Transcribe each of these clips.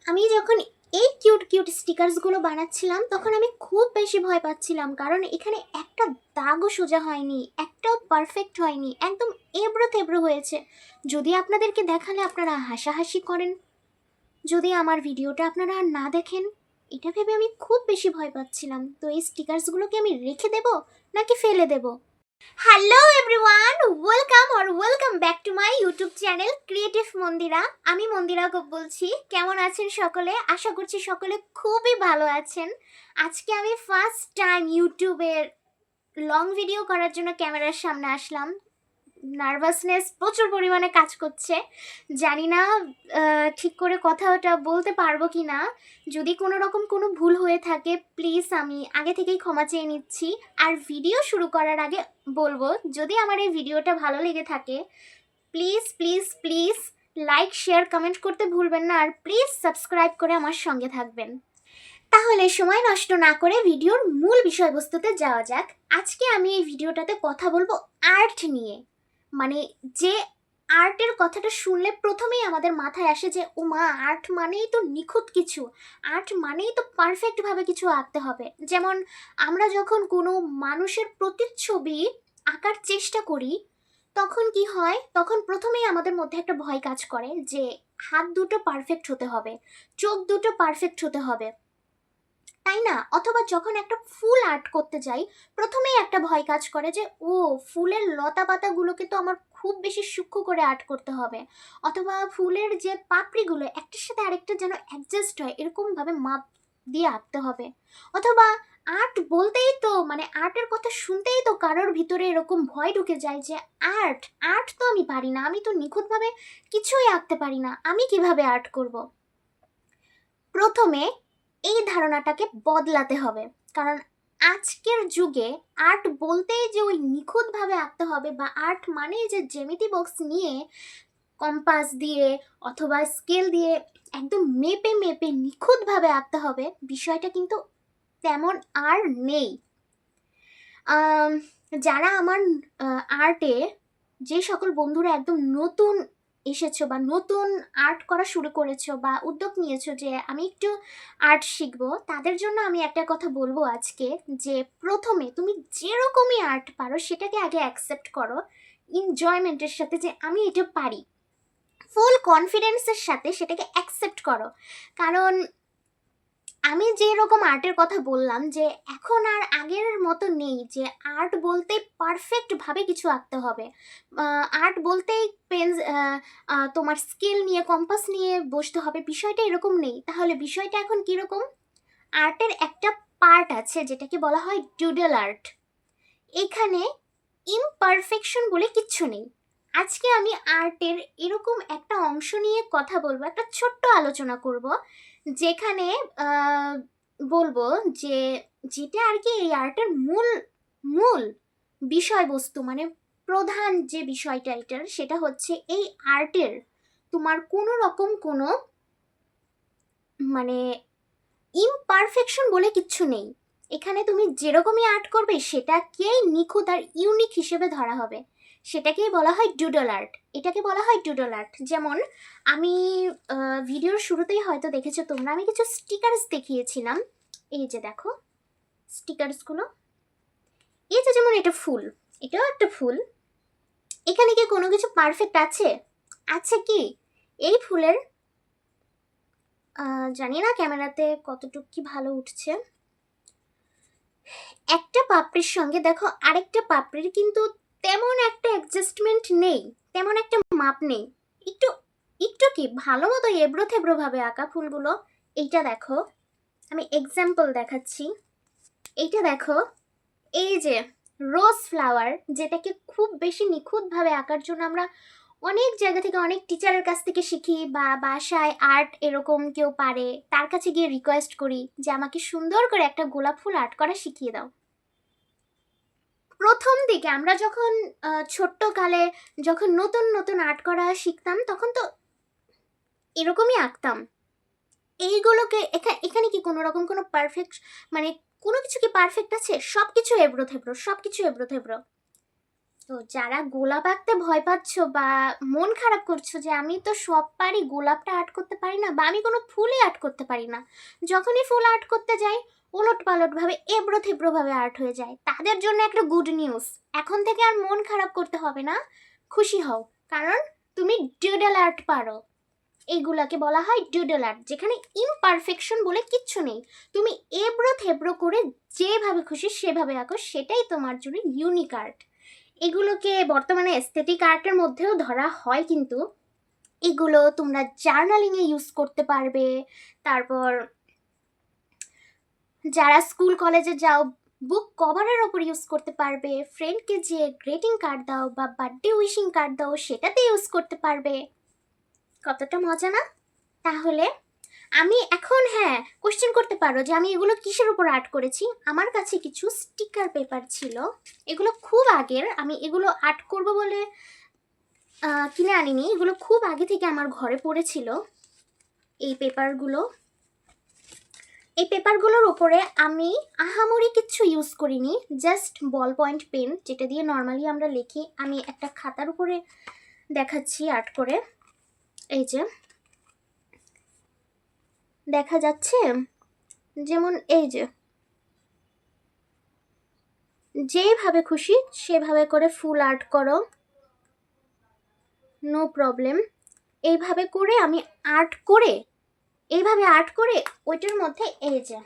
আমি যখন এই কিউট কিউট স্টিকার্সগুলো বানাচ্ছিলাম তখন আমি খুব বেশি ভয় পাচ্ছিলাম, কারণ এখানে একটা দাগও সোজা হয়নি, একটাও পারফেক্ট হয়নি, একদম এবড়ো থেবড়ো হয়েছে। যদি আপনাদেরকে দেখালে আপনারা হাসাহাসি করেন, যদি আমার ভিডিওটা আপনারা আর না দেখেন, এটা ভেবে আমি খুব বেশি ভয় পাচ্ছিলাম। তো এই স্টিকার্সগুলোকে আমি রেখে দেব নাকি ফেলে দেব? Hello everyone, welcome back to my YouTube channel creative Mandira. আমি মন্দিরা গোপ বলছি। কেমন আছেন সকলে? আশা করছি সকলে খুবই ভালো আছেন। আজকে আমি ফার্স্ট টাইম ইউটিউবের লং ভিডিও করার জন্য ক্যামেরার সামনে আসলাম। নার্ভাসনেস প্রচুর পরিমাণে কাজ করছে। জানি না ঠিক করে কথাটা বলতে পারবো কি না। যদি কোনো রকম কোনো ভুল হয়ে থাকে প্লিজ আমি আগে থেকেই ক্ষমা চেয়ে নিচ্ছি। আর ভিডিও শুরু করার আগে বলবো, যদি আমার এই ভিডিওটা ভালো লেগে থাকে please please please like share comment করতে ভুলবেন না, আর প্লিজ সাবস্ক্রাইব করে আমার সঙ্গে থাকবেন। তাহলে সময় নষ্ট না করে ভিডিওর মূল বিষয়বস্তুতে যাওয়া যাক। আজকে আমি এই ভিডিওটাতে কথা বলবো আর্ট নিয়ে। মানে যে আর্টের কথাটা শুনলে প্রথমেই আমাদের মাথায় আসে যে ও মা, আর্ট মানেই তো নিখুঁত কিছু, আর্ট মানেই তো পারফেক্টভাবে কিছু আঁকতে হবে। যেমন আমরা যখন কোনো মানুষের প্রতিচ্ছবি আঁকার চেষ্টা করি তখন কি হয়, তখন প্রথমেই আমাদের মধ্যে একটা ভয় কাজ করে যে হাত দুটো পারফেক্ট হতে হবে, চোখ দুটো পারফেক্ট হতে হবে, তাই না? অথবা যখন একটা ফুল আর্ট করতে যাই প্রথমেই একটা ভয় কাজ করে যে ও ফুলের লতা পাতাগুলোকে তো আমার খুব বেশি সূক্ষ্ম করে আর্ট করতে হবে, অথবা ফুলের যে পাপড়িগুলো একটার সাথে আরেকটা যেন অ্যাডজাস্ট হয় এরকমভাবে মাপ দিয়ে আঁকতে হবে। অথবা আর্ট বলতেই তো মানে আর্টের কথা শুনতেই তো কারোর ভিতরে এরকম ভয় ঢুকে যায় যে আর্ট আর্ট তো আমি পারি না, আমি তো নিখুঁতভাবে কিছুই আঁকতে পারি না, আমি কিভাবে আর্ট করব। প্রথমে এই ধারণাটাকে বদলাতে হবে, কারণ আজকের যুগে আর্ট বলতেই যে ওই নিখুঁতভাবে আঁকতে হবে, বা আর্ট মানেই যে জ্যামিতি বক্স নিয়ে কম্পাস দিয়ে অথবা স্কেল দিয়ে একদম মেপে মেপে নিখুঁতভাবে আঁকতে হবে, বিষয়টা কিন্তু তেমন আর নেই। যারা আমার আর্টে যে সকল বন্ধুরা একদম নতুন এসেছো বা নতুন আর্ট করা শুরু করেছো বা উদ্যোগ নিয়েছো যে আমি একটু আর্ট শিখবো, তাদের জন্য আমি একটা কথা বলবো আজকে, যে প্রথমে তুমি যেরকমই আর্ট পারো সেটাকে আগে অ্যাকসেপ্ট করো এনজয়মেন্টের সাথে, যে আমি এটা পারি, ফুল কনফিডেন্সের সাথে সেটাকে অ্যাকসেপ্ট করো। কারণ আমি যেরকম আর্টের কথা বললাম যে এখন আর আগের মতো নেই যে আর্ট বলতে পারফেক্টভাবে কিছু আঁকতে হবে, আর্ট বলতেই পেন তোমার স্কেল নিয়ে কম্পাস নিয়ে বসতে হবে, বিষয়টা এরকম নেই। তাহলে বিষয়টা এখন কীরকম? আর্টের একটা পার্ট আছে যেটাকে বলা হয় ডুডল আর্ট। এখানে ইমপারফেকশন বলে কিচ্ছু নেই। আজকে আমি আর্টের এরকম একটা অংশ নিয়ে কথা বলবো, একটা ছোট্ট আলোচনা করব, যেখানে বলবো যে যেটা আর কি এই আর্টের মূল মূল বিষয়বস্তু, মানে প্রধান যে বিষয়টা এটার, সেটা হচ্ছে এই আর্টের তোমার কোনো রকম কোনো মানে ইমপারফেকশন বলে কিচ্ছু নেই। এখানে তুমি যেরকমই আর্ট করবে সেটাকেই নিখুঁত আর ইউনিক হিসেবে ধরা হবে, সেটাকেই বলা হয় ডুডল আর্ট। এটাকে বলা হয় ডুডল আর্ট। যেমন আমি ভিডিওর শুরুতেই হয়তো দেখেছো তোমরা, আমি কিছু স্টিকার্স দেখিয়েছিলাম। এই যে দেখো স্টিকার্সগুলো, এই যে যেমন এটা ফুল, এটাও একটা ফুল। এখানে কি কোনো কিছু পারফেক্ট আছে? আছে কি? এই ফুলের জানি না ক্যামেরাতে কতটুকু কি ভালো উঠছে, একটা পাপড়ির সঙ্গে দেখো আরেকটা পাপড়ির কিন্তু তেমন একটা অ্যাডজাস্টমেন্ট নেই, তেমন একটা মাপ নেই, একটু একটু কি ভালো মতো এবড়ো থেবড়ো ভাবে আঁকা ফুলগুলো। এইটা দেখো, আমি এক্সাম্পল দেখাচ্ছি। এইটা দেখো, এই যে রোজ ফ্লাওয়ার, যেটাকে খুব বেশি নিখুঁতভাবে আঁকার জন্য আমরা অনেক জায়গা থেকে অনেক টিচারের কাছ থেকে শিখি, বা বাসায় আর্ট এরকম কেউ পারে তার কাছে গিয়ে রিকোয়েস্ট করি যে আমাকে সুন্দর করে একটা গোলাপ ফুল আর্ট করা শিখিয়ে দাও। প্রথম দিকে আমরা যখন ছোট্টকালে যখন নতুন নতুন আর্ট করা শিখতাম তখন তো এরকমই আঁকতাম। এইগুলোকে এখানে কি কোনো রকম কোনো পারফেক্ট মানে কোনো কিছু কি পারফেক্ট আছে? সব কিছু এবড়ো থেবড়ো, সব কিছু এবড়ো থেবড়ো। তো যারা গোলাপ আঁকতে ভয় পাচ্ছ বা মন খারাপ করছো যে আমি তো সব পারি, গোলাপটা আর্ট করতে পারি না, বা আমি কোনো ফুলই আর্ট করতে পারি না, যখনই ফুল আর্ট করতে যাই ওলট পালটভাবে এবড়ো থেবড়োভাবে আর্ট হয়ে যায়, তাদের জন্য একটা গুড নিউজ। এখন থেকে আর মন খারাপ করতে হবে না, খুশি হও, কারণ তুমি ডুডল আর্ট পারো। এইগুলাকে বলা হয় ডুডল আর্ট, যেখানে ইমপারফেকশন বলে কিচ্ছু নেই। তুমি এবড়ো থেবড়ো করে যেভাবে খুশি সেভাবে আঁকো, সেটাই তোমার জন্য ইউনিক আর্ট। এগুলোকে বর্তমানে এস্থেটিক আর্টের মধ্যেও ধরা হয়, কিন্তু এগুলো তোমরা জার্নালিংয়ে ইউজ করতে পারবে। তারপর যারা স্কুল কলেজে যাও বুক কভারের ওপর ইউজ করতে পারবে, ফ্রেন্ডকে যে গ্রিটিং কার্ড দাও বা বার্থডে উইশিং কার্ড দাও সেটাতে ইউজ করতে পারবে। কতটা মজা না? তাহলে আমি এখন কোশ্চেন করতে পারো যে আমি এগুলো কিসের উপর আর্ট করেছি। আমার কাছে কিছু স্টিকার পেপার ছিল, এগুলো খুব আগের, আমি এগুলো আর্ট করব বলে কিনে আনিনি, এগুলো খুব আগে থেকে আমার ঘরে পড়েছিল। এই পেপারগুলোর উপরে আমি আহামরি কিচ্ছু ইউজ করিনি, জাস্ট বল পয়েন্ট পেন যেটা দিয়ে নর্মালি আমরা লিখি, আমি একটা খাতার উপরে দেখাচ্ছি আর্ট করে। এই যে দেখা যাচ্ছে, যেমন এই যে যেভাবে খুশি সেভাবে করে ফুল আর্ট করো, নো প্রবলেম। এইভাবে করে আমি এইভাবে আর্ট করে ওইটার মধ্যে এই যে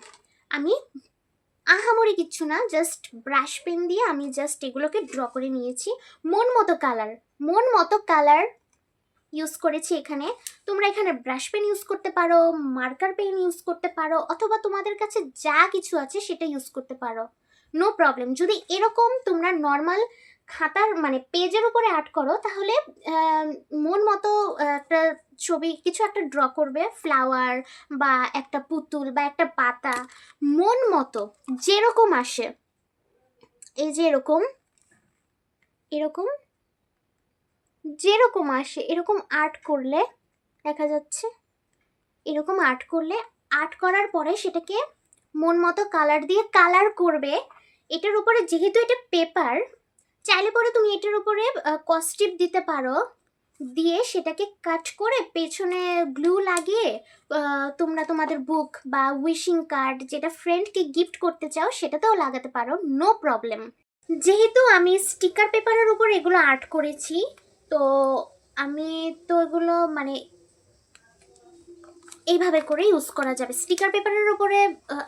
আমি আহামরি কিচ্ছু না, জাস্ট ব্রাশ পেন দিয়ে আমি জাস্ট এগুলোকে ড্র করে নিয়েছি। মন মতো কালার ইউজ করেছি এখানে। তোমরা এখানে ব্রাশ পেন ইউজ করতে পারো, মার্কার পেন ইউজ করতে পারো, অথবা তোমাদের কাছে যা কিছু আছে সেটা ইউজ করতে পারো, নো প্রবলেম। যদি এরকম তোমরা নর্মাল খাতার মানে পেজের উপরে আর্ট করো, তাহলে মন মতো একটা ছবি কিছু একটা ড্র করবে, ফ্লাওয়ার বা একটা পুতুল বা একটা পাতা, মন মতো যেরকম আসে, এই যে এরকম যেরকম আসে এরকম আর্ট করলে দেখা যাচ্ছে, এরকম আর্ট করলে আর্ট করার পরে সেটাকে মন মতো কালার দিয়ে কালার করবে। এটার উপরে যেহেতু এটা পেপার, চাইলে পরে তুমি এটার উপরে কস্টিপ দিতে পারো, দিয়ে সেটাকে কাট করে পেছনে গ্লু লাগিয়ে তোমরা তোমাদের বুক বা উইশিং কার্ড যেটা ফ্রেন্ডকে গিফট করতে চাও সেটাতেও লাগাতে পারো, নো প্রবলেম। যেহেতু আমি স্টিকার পেপারের উপর এগুলো আর্ট করেছি, তো আমি তো এগুলো মানে এইভাবে করে ইউজ করা যাবে। স্টিকার পেপারের উপরে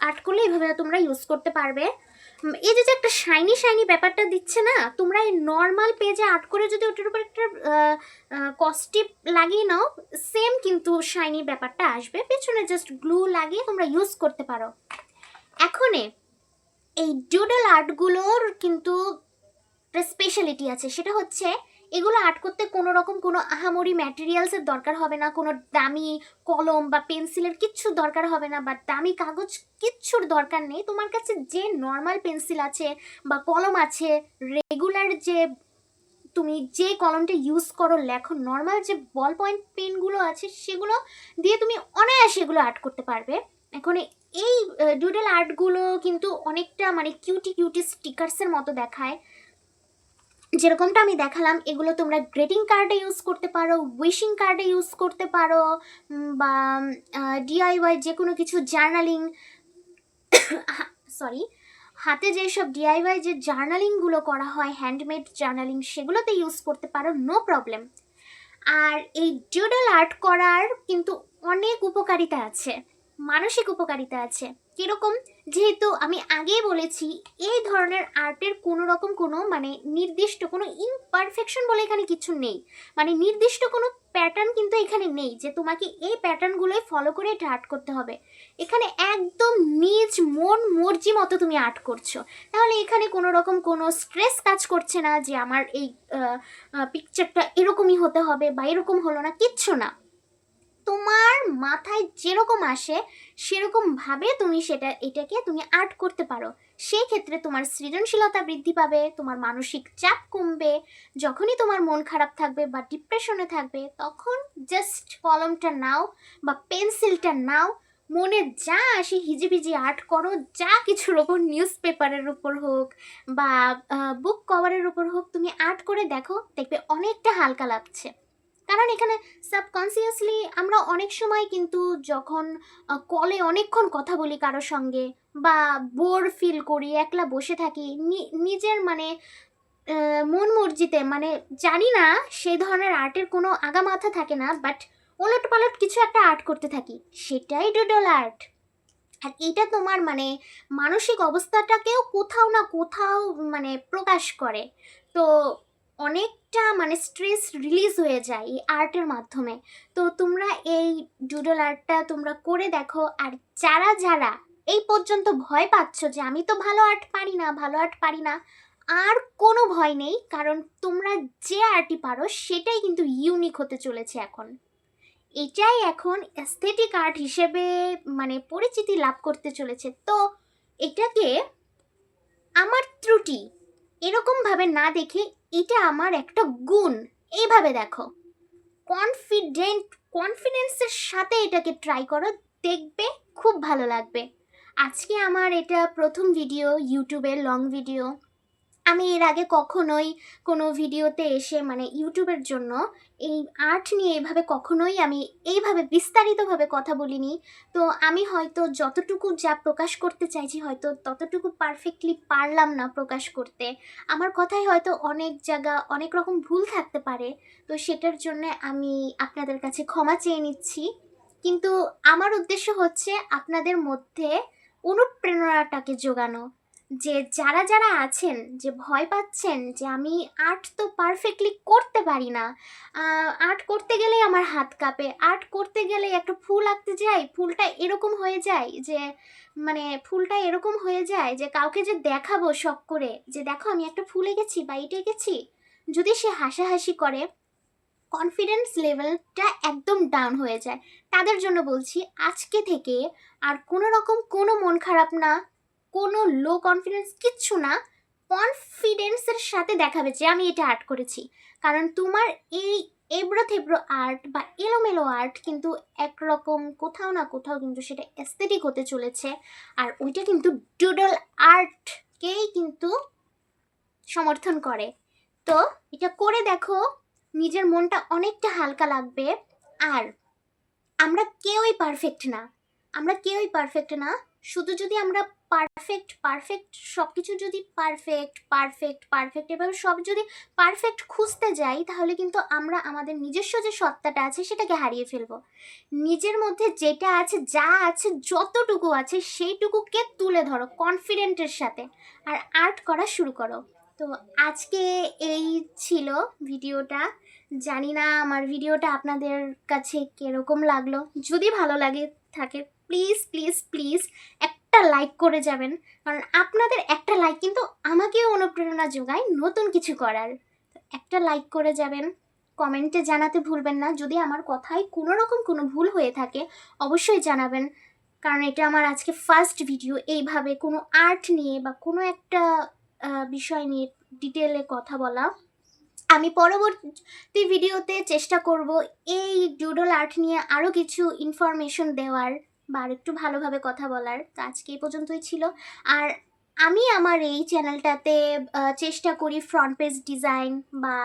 আর্ট করলে এইভাবে তোমরা ইউজ করতে পারবে। এই যে একটা শাইনি ব্যাপারটা দিচ্ছে না, তোমরা এই নর্মাল পেজে আর্ট করে যদি ওটার উপর একটা কস্টিপ লাগিয়ে নাও, সেম কিন্তু শাইনি ব্যাপারটা আসবে। পেছনে জাস্ট গ্লু লাগিয়ে তোমরা ইউজ করতে পারো। এখন এই ডুডল আর্টগুলোর কিন্তু স্পেশালিটি আছে, সেটা হচ্ছে এগুলো আর্ট করতে কোনো রকম কোনো আহামরি ম্যাটেরিয়ালসের দরকার হবে না, কোনো দামি কলম বা পেন্সিলের কিচ্ছু দরকার হবে না, বা দামি কাগজ কিচ্ছুর দরকার নেই। তোমার কাছে যে নর্মাল পেন্সিল আছে বা কলম আছে, রেগুলার যে তুমি যে কলমটা ইউজ করো লেখো, নর্মাল যে বল পয়েন্ট পেনগুলো আছে সেগুলো দিয়ে তুমি অনায়াসে এগুলো আর্ট করতে পারবে। এখন এই ডুডল আর্টগুলো কিন্তু অনেকটা মানে কিউটি স্টিকার্সের মতো দেখায়, যেরকমটা আমি দেখালাম। এগুলো তোমরা গ্রিটিং কার্ডে ইউজ করতে পারো, উইশিং কার্ডে ইউজ করতে পারো, বা ডিআইওয়াই যে কোনো কিছু জার্নালিং হাতে যেসব ডিআইওয়াই যে জার্নালিংগুলো করা হয়, হ্যান্ডমেড জার্নালিং, সেগুলোতে ইউজ করতে পারো, নো প্রবলেম। আর এই ডুডল আর্ট করার কিন্তু অনেক উপকারিতা আছে, মানসিক উপকারিতা আছে। কীরকম? যেহেতু আমি আগেই বলেছি এই ধরনের আর্টের কোনো রকম কোনো মানে নির্দিষ্ট কোনো ইমপারফেকশন বলে এখানে কিছু নেই, মানে নির্দিষ্ট কোনো প্যাটার্ন কিন্তু এখানে নেই যে তোমাকে এই প্যাটার্নগুলোই ফলো করে এটা আর্ট করতে হবে। এখানে একদম নিজ মন মর্জি মতো তুমি আর্ট করছো, তাহলে এখানে কোনো রকম কোনো স্ট্রেস কাজ করছে না যে আমার এই পিকচারটা এরকমই হতে হবে বা এরকম হলো না, কিচ্ছু না। তোমার মাথায় যেরকম আসে সেরকমভাবে তুমি এটাকে তুমি আর্ট করতে পারো। সেই ক্ষেত্রে তোমার সৃজনশীলতা বৃদ্ধি পাবে, তোমার মানসিক চাপ কমবে। যখনই তোমার মন খারাপ থাকবে বা ডিপ্রেশনে থাকবে, তখন জাস্ট কলমটা নাও বা পেন্সিলটা নাও, মনে যা আসে হিজিবিজি আর্ট করো, যা কিছুর ওপর, নিউজ পেপারের উপর হোক বা বুক কভারের উপর হোক, তুমি আর্ট করে দেখো, দেখবে অনেকটা হালকা লাগছে। কারণ এখানে সাবকনসিয়াসলি আমরা অনেক সময় কিন্তু যখন কলে অনেকক্ষণ কথা বলি কারোর সঙ্গে বা বোর ফিল করি, একলা বসে থাকি, নিজের মানে মন মর্জিতে, মানে জানি না সেই ধরনের আর্টের কোনো আগামাথা থাকে না, বাট ওলট পালট কিছু একটা আর্ট করতে থাকি, সেটাই ডুডল আর্ট। আর এটা তোমার মানে মানসিক অবস্থাটাকেও কোথাও না কোথাও মানে প্রকাশ করে। তো অনেকটা মানে স্ট্রেস রিলিজ হয়ে যায় এই আর্টের মাধ্যমে। তো তোমরা এই ডুডল আর্টটা তোমরা করে দেখো। আর যারা যারা এই পর্যন্ত ভয় পাচ্ছ যে আমি তো ভালো আর্ট পারি না, ভালো আর্ট পারি না, আর কোনো ভয় নেই, কারণ তোমরা যে আর্টই পারো সেটাই কিন্তু ইউনিক হতে চলেছে এখন। এটাই এখন অ্যাস্থেটিক আর্ট হিসেবে মানে পরিচিতি লাভ করতে চলেছে। তো এটাকে আমার ত্রুটি এরকমভাবে না দেখে এটা আমার একটা গুণ এইভাবে দেখো। কনফিডেন্সের সাথে এটাকে ট্রাই করো, দেখবে খুব ভালো লাগবে। আজকে আমার এটা প্রথম ভিডিও, ইউটিউবের লং ভিডিও। আমি এর আগে কখনোই কোনো ভিডিওতে এসে মানে ইউটিউবের জন্য এই আর্ট নিয়ে এভাবে কখনোই আমি এইভাবে বিস্তারিতভাবে কথা বলিনি। তো আমি হয়তো যতটুকু যা প্রকাশ করতে চাইছি হয়তো ততটুকু পারফেক্টলি পারলাম না প্রকাশ করতে। আমার কথায় হয়তো অনেক জায়গা অনেক রকম ভুল থাকতে পারে, তো সেটার জন্য আমি আপনাদের কাছে ক্ষমা চেয়ে নিচ্ছি। কিন্তু আমার উদ্দেশ্য হচ্ছে আপনাদের মধ্যে অনুপ্রেরণাটাকে জোগানো, যে যারা যারা আছেন যে ভয় পাচ্ছেন যে আমি আর্ট তো পারফেক্টলি করতে পারি না, আর্ট করতে গেলেই আমার হাত কাঁপে, আর্ট করতে গেলে একটা ফুল আঁকতে যাই, ফুলটা এরকম হয়ে যায় যে মানে ফুলটা এরকম হয়ে যায় যে কাউকে যে দেখাবো শখ করে যে দেখো আমি একটা ফুল এঁকেছি বা এটা এঁকেছি, যদি সে হাসাহাসি করে, কনফিডেন্স লেভেলটা একদম ডাউন হয়ে যায়। তাদের জন্য বলছি আজকে থেকে আর কোনো রকম কোনো মন খারাপ না, কোনো লো কনফিডেন্স কিচ্ছু না, কনফিডেন্সের সাথে দেখাবে যে আমি এটা আর্ট করেছি। কারণ তোমার এই এবড়ো থেবড়ো আর্ট বা এলোমেলো আর্ট কিন্তু একরকম কোথাও না কোথাও কিন্তু সেটা অ্যাস্থেটিক হতে চলেছে। আর ওইটা কিন্তু ডুডল আর্টকেই কিন্তু সমর্থন করে। তো এটা করে দেখো, নিজের মনটা অনেকটা হালকা লাগবে। আর আমরা কেউই পারফেক্ট না, আমরা কেউই পারফেক্ট না। শুধু যদি আমরা পারফেক্ট পারফেক্ট সব কিছু যদি পারফেক্ট পারফেক্ট পারফেক্ট এভাবে সব যদি পারফেক্ট খুঁজতে যাই, তাহলে কিন্তু আমরা আমাদের নিজস্ব যে সত্তাটা আছে সেটাকে হারিয়ে ফেলবো। নিজের মধ্যে যেটা আছে, যা আছে, যতটুকু আছে সেইটুকুকে তুলে ধরো কনফিডেন্টের সাথে, আর আর্ট করা শুরু করো। তো আজকে এই ছিল ভিডিওটা। জানি না আমার ভিডিওটা আপনাদের কাছে কিরকম লাগলো। যদি ভালো লাগে থাকে প্লিজ প্লিজ প্লিজ একটা লাইক করে যাবেন, কারণ আপনাদের একটা লাইক কিন্তু আমাকেও অনুপ্রেরণা যোগায় নতুন কিছু করার। একটা লাইক করে যাবেন, কমেন্টে জানাতে ভুলবেন না। যদি আমার কথায় কোনো রকম কোনো ভুল হয়ে থাকে অবশ্যই জানাবেন, কারণ এটা আমার আজকে ফার্স্ট ভিডিও এইভাবে কোনো আর্ট নিয়ে বা কোনো একটা বিষয় নিয়ে ডিটেলে কথা বলা। আমি পরবর্তী ভিডিওতে চেষ্টা করব এই ডুডল আর্ট নিয়ে আরও কিছু ইনফরমেশন দেওয়ার বা আর একটু ভালোভাবে কথা বলার। তো আজকে এই পর্যন্তই ছিল। আর আমি আমার এই চ্যানেলটাতে চেষ্টা করি ফ্রন্ট পেজ ডিজাইন বা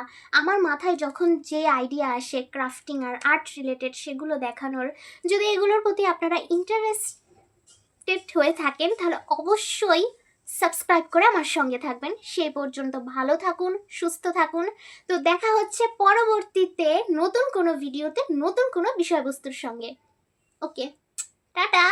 আমার মাথায় যখন যে আইডিয়া আসে ক্রাফটিং আর আর্ট রিলেটেড সেগুলো দেখানোর। যদি এগুলোর প্রতি আপনারা ইন্টারেস্টেড হয়ে থাকেন তাহলে অবশ্যই সাবস্ক্রাইব করে আমার সঙ্গে থাকবেন। সেই পর্যন্ত ভালো থাকুন, সুস্থ থাকুন। তো দেখা হচ্ছে পরবর্তীতে নতুন কোনো ভিডিওতে নতুন কোনো বিষয়বস্তুর সঙ্গে। ওকে, টাটা।